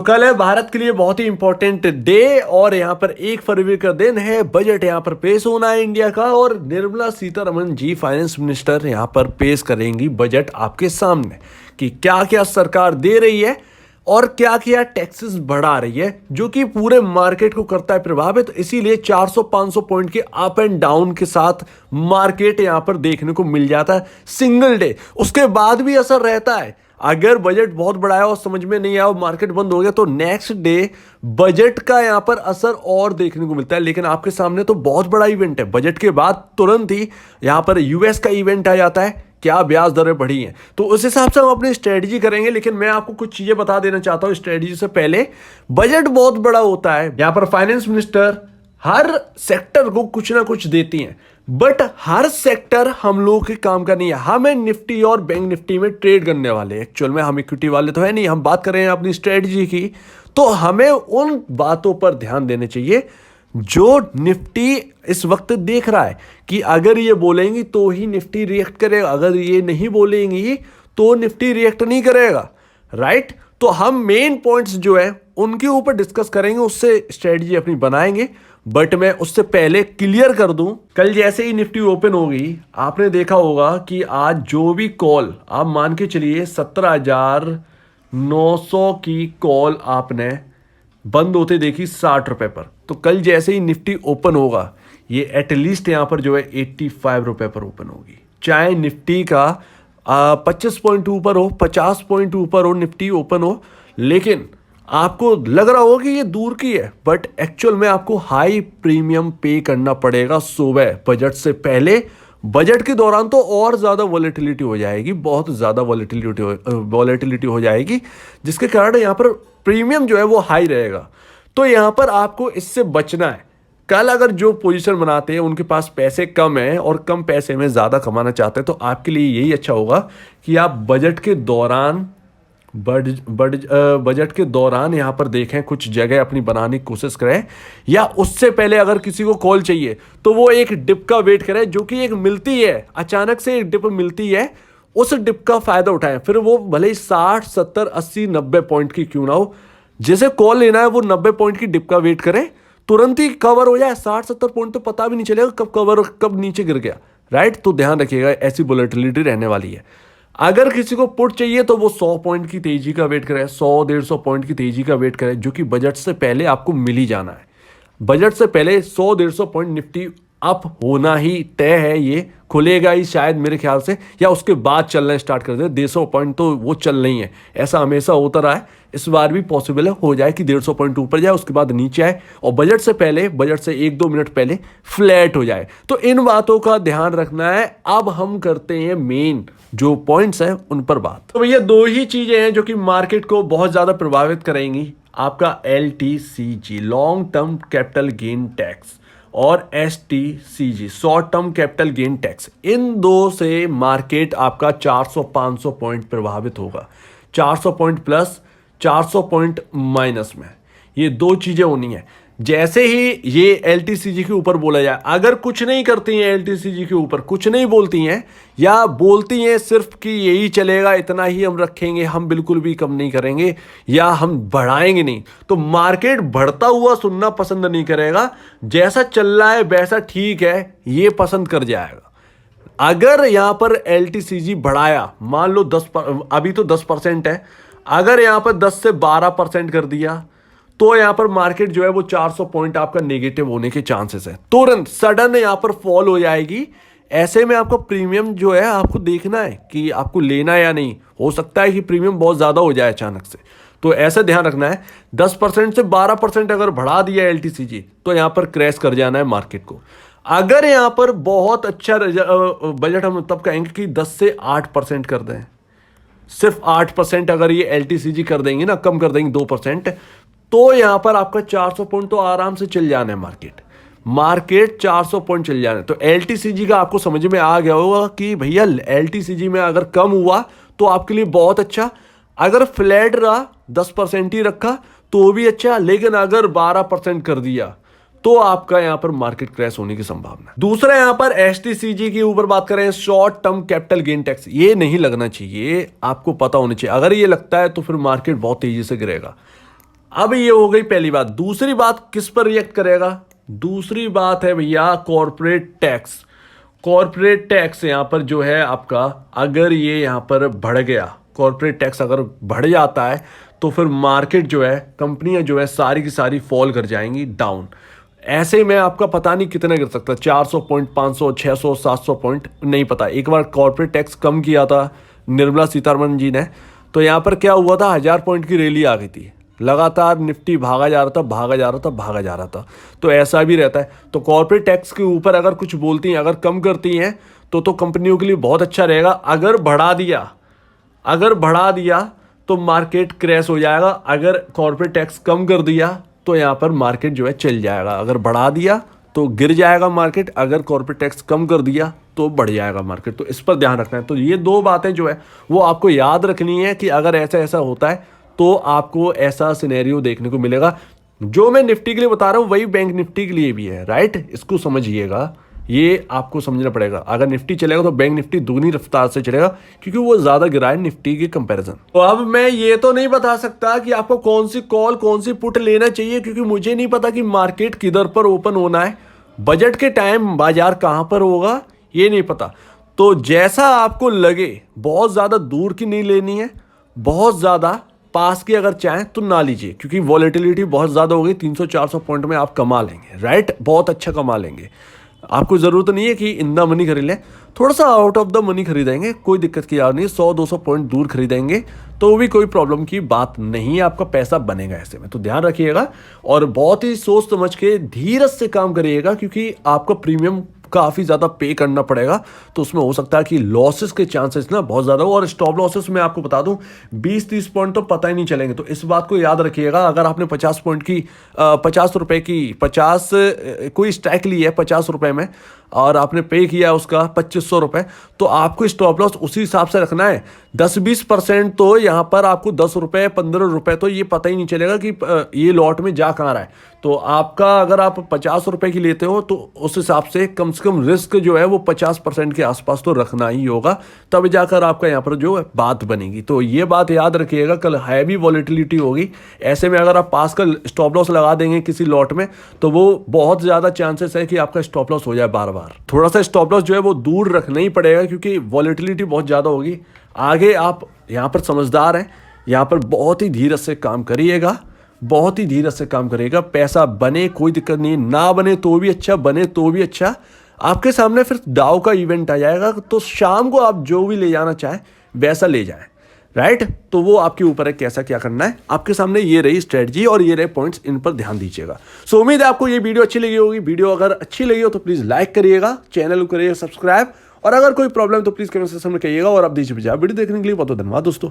कल है भारत के लिए बहुत ही इंपॉर्टेंट डे और यहाँ पर 1 फरवरी का दिन है। बजट यहाँ पर पेश होना है इंडिया का और निर्मला सीतारमण जी फाइनेंस मिनिस्टर यहाँ पर पेश करेंगी बजट आपके सामने कि क्या क्या सरकार दे रही है और क्या क्या टैक्सेस बढ़ा रही है जो कि पूरे मार्केट को करता है प्रभावित। इसीलिए 400-500 पॉइंट के अप एंड डाउन के साथ मार्केट यहाँ पर देखने को मिल जाता है सिंगल डे। उसके बाद भी असर रहता है। अगर बजट बहुत बड़ा है और समझ में नहीं आया और मार्केट बंद हो गया तो नेक्स्ट डे बजट का यहां पर असर और देखने को मिलता है। लेकिन आपके सामने तो बहुत बड़ा इवेंट है। बजट के बाद तुरंत ही यहां पर यूएस का इवेंट आ जाता है, क्या ब्याज दरें बढ़ी हैं, तो उस हिसाब से हम अपनी स्ट्रेटजी करेंगे। लेकिन मैं आपको कुछ चीजें बता देना चाहता हूं स्ट्रेटजी से पहले। बजट बहुत बड़ा होता है, यहां पर फाइनेंस मिनिस्टर हर सेक्टर को कुछ ना कुछ देती हैं, बट हर सेक्टर हम लोगों के काम का नहीं है। हमें निफ्टी और बैंक निफ्टी में ट्रेड करने वाले, एक्चुअल में हम इक्विटी वाले तो है नहीं, हम बात कर रहे हैं अपनी स्ट्रेटजी की। तो हमें उन बातों पर ध्यान देने चाहिए जो निफ्टी इस वक्त देख रहा है कि अगर ये बोलेंगी तो ही निफ्टी रिएक्ट करेगा, अगर ये नहीं बोलेंगी तो निफ्टी रिएक्ट नहीं करेगा, राइट। तो हम मेन पॉइंट्स जो है उनके ऊपर डिस्कस करेंगे, उससे स्ट्रेटजी अपनी बनाएंगे। बट मैं उससे पहले क्लियर कर दूं, कल जैसे ही निफ्टी ओपन होगी आपने देखा होगा कि आज जो भी कॉल आप मान के चलिए 17,900 की कॉल आपने बंद होते देखी 60 रुपए पर। तो कल जैसे ही निफ्टी ओपन होगा ये एटलीस्ट यहां पर जो है 85 रुपए पर ओपन होगी। चाहे निफ्टी का 25 पॉइंट ऊपर हो, 50 पॉइंट ऊपर हो, निफ्टी ओपन हो, लेकिन आपको लग रहा होगा कि ये दूर की है, बट एक्चुअल में आपको हाई प्रीमियम पे करना पड़ेगा सुबह बजट से पहले। बजट के दौरान तो और ज़्यादा वॉलेटिलिटी हो जाएगी, बहुत ज़्यादा वॉलेटिलिटी हो जाएगी, जिसके कारण यहाँ पर प्रीमियम जो है वो हाई रहेगा। तो यहाँ पर आपको इससे बचना है। कल अगर जो पोजीशन बनाते हैं उनके पास पैसे कम है और कम पैसे में ज़्यादा कमाना चाहते हैं तो आपके लिए यही अच्छा होगा कि आप बजट के दौरान बजट के दौरान यहाँ पर देखें, कुछ जगह अपनी बनाने की कोशिश करें, या उससे पहले अगर किसी को कॉल चाहिए तो वो एक डिप का वेट करें जो कि एक मिलती है, अचानक से एक डिप मिलती है, उस डिप का फायदा उठाएं। फिर वो भले ही 60, 70, 80, 90 पॉइंट की क्यों ना हो, जैसे कॉल लेना है वो 90 पॉइंट की डिप का वेट करें, तुरंत ही कवर हो जाए। 60-70 पॉइंट तो पता भी नहीं चलेगा कब कवर और कब नीचे गिर गया, राइट। तो ध्यान रखिएगा, ऐसी वोलेटिलिटी रहने वाली है। अगर किसी को पुट चाहिए तो वो 100 पॉइंट की तेजी का वेट करे, 100-150 पॉइंट की तेजी का वेट करे, जो कि बजट से पहले आपको मिल ही जाना है। बजट से पहले 100-150 पॉइंट निफ्टी अप होना ही तय है। ये खुलेगा ही शायद मेरे ख्याल से, या उसके बाद चलना स्टार्ट कर दे। 150 पॉइंट तो वो चल नहीं है, ऐसा हमेशा होता रहा है। इस बार भी पॉसिबल है, हो जाए कि 150 पॉइंट ऊपर जाए उसके बाद नीचे आए और बजट से पहले, बजट से 1-2 मिनट पहले फ्लैट हो जाए। तो इन बातों का ध्यान रखना है। अब हम करते हैं मेन जो पॉइंट्स हैं उन पर बात। तो भैया 2 ही चीजें हैं जो कि मार्केट को बहुत ज्यादा प्रभावित करेंगी, आपका LTCG long term capital gain tax और STCG short term capital gain tax. इन दो से मार्केट आपका 400-500 पॉइंट प्रभावित होगा, 400 पॉइंट प्लस, 400 पॉइंट माइनस में। ये 2 चीजें होनी है। जैसे ही ये LTCG के ऊपर बोला जाए, अगर कुछ नहीं करती हैं LTCG के ऊपर, कुछ नहीं बोलती हैं या बोलती हैं सिर्फ कि यही चलेगा, इतना ही हम रखेंगे, हम बिल्कुल भी कम नहीं करेंगे या हम बढ़ाएंगे नहीं, तो मार्केट बढ़ता हुआ सुनना पसंद नहीं करेगा। जैसा चल रहा है वैसा ठीक है, ये पसंद कर जाएगा। अगर यहां पर LTCG बढ़ाया, मान लो अभी तो 10% है, अगर यहां पर 10 से 12% कर दिया तो यहां पर मार्केट जो है वो 400 पॉइंट आपका नेगेटिव होने के चांसेस है। तुरंत सडन यहां पर फॉल हो जाएगी। ऐसे में आपका प्रीमियम जो है आपको देखना है कि आपको लेना है या नहीं। हो सकता है कि प्रीमियम बहुत ज्यादा हो जाए अचानक से, तो ऐसा ध्यान रखना है। 10% से 12% अगर बढ़ा दिया LTCG तो यहां पर क्रैश कर जाना है मार्केट को। अगर यहां पर बहुत अच्छा बजट, हम तब कहेंगे कि 10 से 8% कर दें, सिर्फ 8% अगर ये LTCG कर देंगे ना, कम कर देंगे 2%, तो यहां पर आपका 400 पॉइंट तो आराम से चल जाना है। मार्केट 400 पॉइंट चल जाना है। तो LTCG का आपको समझ में आ गया होगा कि भैया LTCG में अगर कम हुआ तो आपके लिए बहुत अच्छा, अगर फ्लैट रहा 10% ही रखा तो भी अच्छा, लेकिन अगर 12% कर दिया तो आपका यहां पर मार्केट क्रैश होने की संभावना। दूसरा यहां पर STCG के ऊपर बात करें, short term capital gain tax, ये नहीं लगना चाहिए, आपको पता होना चाहिए। अगर ये लगता है तो फिर मार्केट बहुत तेजी से गिरेगा। अब ये हो गई पहली बात। दूसरी बात किस पर रिएक्ट करेगा? दूसरी बात है भैया कॉर्पोरेट टैक्स। कॉर्पोरेट टैक्स यहाँ पर जो है आपका, अगर ये यहाँ पर बढ़ गया, कॉर्पोरेट टैक्स अगर बढ़ जाता है तो फिर मार्केट जो है, कंपनियां जो है सारी की सारी फॉल कर जाएंगी डाउन। ऐसे में आपका पता नहीं कितना गिर सकता, 400 पॉइंट, 500, 600, 700 पॉइंट, नहीं पता। एक बार कॉर्पोरेट टैक्स कम किया था निर्मला सीतारमण जी ने, तो यहाँ पर क्या हुआ था, 1000 पॉइंट की रैली आ गई थी। लगातार निफ्टी भागा जा रहा था, भागा जा रहा था, भागा जा रहा था। तो ऐसा भी रहता है। तो कॉर्पोरेट टैक्स के ऊपर अगर कुछ बोलती हैं, अगर कम करती हैं तो कंपनियों के लिए बहुत अच्छा रहेगा। अगर बढ़ा दिया तो मार्केट क्रैश हो जाएगा। अगर कॉर्पोरेट टैक्स कम कर दिया तो यहाँ पर मार्केट जो है चल जाएगा। अगर बढ़ा दिया तो गिर जाएगा मार्केट, अगर कॉर्पोरेट टैक्स कम कर दिया तो बढ़ जाएगा मार्केट। तो इस पर ध्यान रखना है। तो ये दो बातें जो है वो आपको याद रखनी है कि अगर ऐसा ऐसा होता है तो आपको ऐसा सिनेरियो देखने को मिलेगा। जो मैं निफ्टी के लिए बता रहा हूँ वही बैंक निफ्टी के लिए भी है, राइट? इसको समझिएगा, ये आपको समझना पड़ेगा। अगर निफ्टी चलेगा तो बैंक निफ्टी दुगनी रफ्तार से चलेगा, क्योंकि वो ज्यादा गिरा है निफ्टी के कंपैरिजन। तो अब मैं ये तो नहीं बता सकता कि आपको कौन सी कॉल कौन सी पुट लेना चाहिए, क्योंकि मुझे नहीं पता कि मार्केट किधर पर ओपन होना है, बजट के टाइम बाजार कहां पर होगा, ये नहीं पता। तो जैसा आपको लगे, बहुत ज्यादा दूर की नहीं लेनी है, बहुत ज्यादा पास की अगर चाहें तो ना लीजिए, क्योंकि वॉलेटिलिटी बहुत ज्यादा हो गई। 300-400 पॉइंट में आप कमा लेंगे, राइट? बहुत अच्छा कमा लेंगे। आपको जरूरत नहीं है कि इन द मनी खरीद लें, थोड़ा सा आउट ऑफ द मनी खरीदेंगे, कोई दिक्कत की बात नहीं। 100-200 पॉइंट दूर खरीदेंगे तो भी कोई प्रॉब्लम की बात नहीं है, आपका पैसा बनेगा ऐसे में। तो ध्यान रखिएगा और बहुत ही सोच समझ के धीरज से काम करिएगा, क्योंकि आपका प्रीमियम काफ़ी ज़्यादा पे करना पड़ेगा। तो उसमें हो सकता है कि लॉसेस के चांसेस ना बहुत ज़्यादा हो। और स्टॉप लॉसेस में आपको बता दूं 20-30 पॉइंट तो पता ही नहीं चलेंगे। तो इस बात को याद रखिएगा। अगर आपने 50 पॉइंट की 50 रुपए की 50 कोई स्टैक ली है 50 रुपए में, और आपने पे किया उसका 2500 रुपए, तो आपको स्टॉप लॉस उसी हिसाब से रखना है। 10-20% तो यहाँ पर आपको 10 रुपए 15 रुपए तो ये पता ही नहीं चलेगा कि ये लॉट में जा कहाँ रहा है। तो आपका अगर आप 50 रुपए की लेते हो तो उस हिसाब से कम रिस्क जो है वो 50% के आसपास तो रखना ही होगा, तब जाकर आपका यहाँ पर जो बात बनेगी। तो ये बात याद रखिएगा, कल हैवी वॉलेटिलिटी होगी। ऐसे में अगर आप पास का स्टॉप लॉस लगा देंगे किसी लॉट में तो वो बहुत ज़्यादा चांसेस है कि आपका स्टॉप लॉस हो जाए बार बार। थोड़ा सा स्टॉप लॉस जो है वो दूर रखना ही पड़ेगा, क्योंकि वॉलेटिलिटी बहुत ज़्यादा होगी आगे। आप यहाँ पर समझदार हैं, यहाँ पर बहुत ही धीरज से काम करिएगा, बहुत ही धीरज से काम करेगा। पैसा बने कोई दिक्कत नहीं, ना बने तो भी अच्छा, बने तो भी अच्छा। आपके सामने फिर दाव का इवेंट आ जाएगा, तो शाम को आप जो भी ले जाना चाहें वैसा ले जाएं, राइट? तो वो आपके ऊपर है कैसा क्या करना है। आपके सामने ये रही स्ट्रेटजी और ये रहे पॉइंट्स, इन पर ध्यान दीजिएगा। सो उम्मीद है आपको ये वीडियो अच्छी लगी होगी। वीडियो अगर अच्छी लगी हो तो प्लीज़ लाइक करिएगा, चैनल को करिएगा सब्सक्राइब, और अगर कोई प्रॉब्लम तो प्लीज़ कमेंट सेक्शन में कहिएगा। और आप दीजिए वीडियो देखने के लिए बहुत बहुत धन्यवाद दोस्तों।